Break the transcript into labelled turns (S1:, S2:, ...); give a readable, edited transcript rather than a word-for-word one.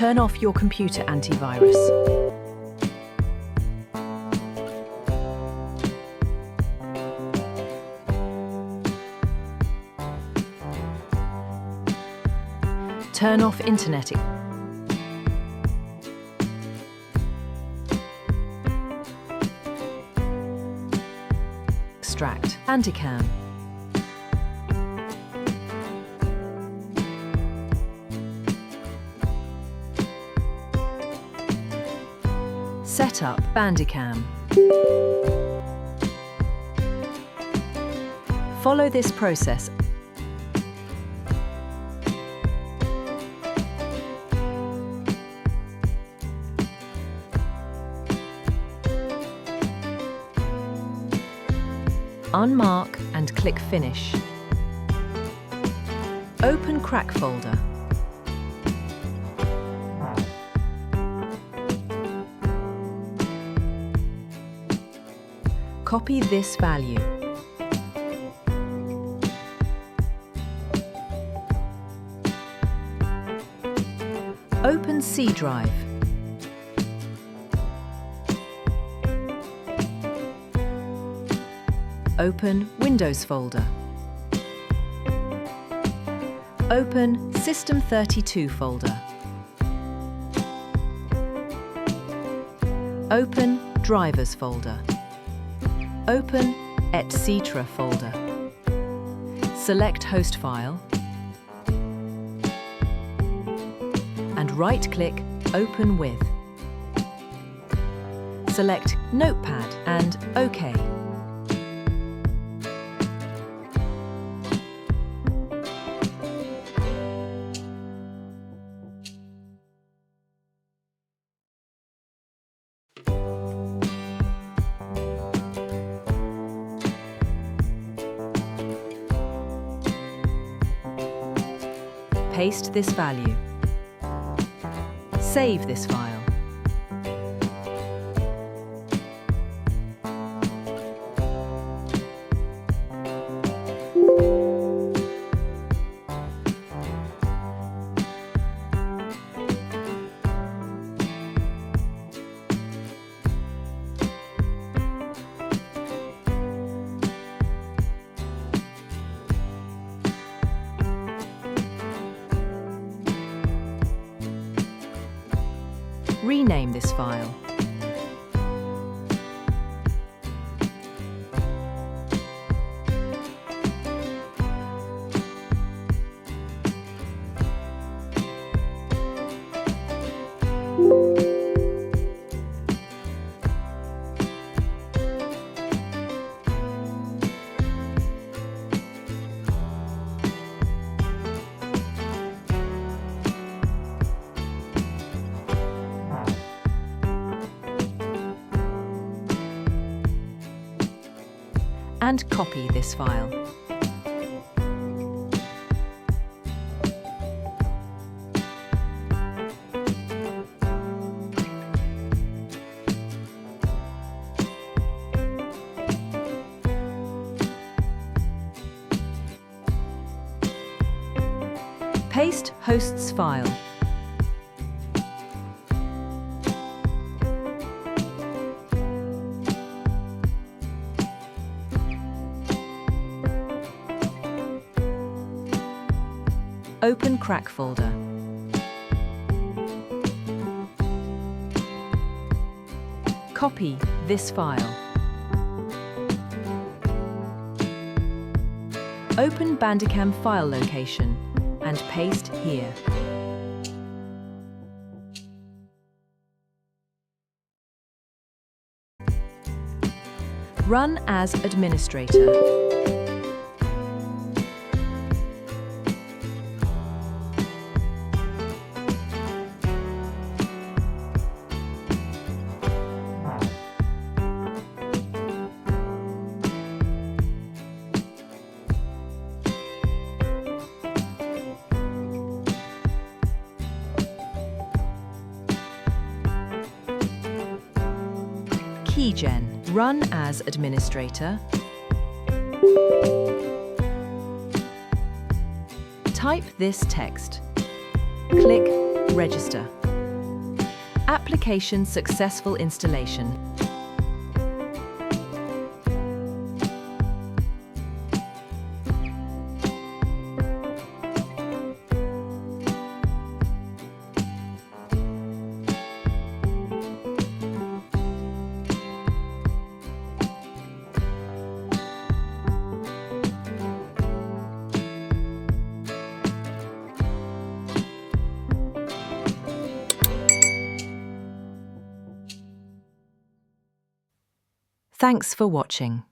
S1: Turn off your computer antivirus. Turn off internet. Extract Bandicam. Set up Bandicam. Follow this process. Unmark and click Finish. Open Crack folder. Copy this value. Open C drive. Open Windows folder. Open System32 folder. Open Drivers folder. Open etc. folder. Select Host file and right-click Open with. Select Notepad and OK. Paste this value. Save this file. Rename this file. And copy this file. Paste host's file. Open Crack folder. Copy this file. Open Bandicam file location and paste here. Run as administrator. Keygen. Run as administrator. Type this text. Click Register. Application successful installation. Thanks for watching.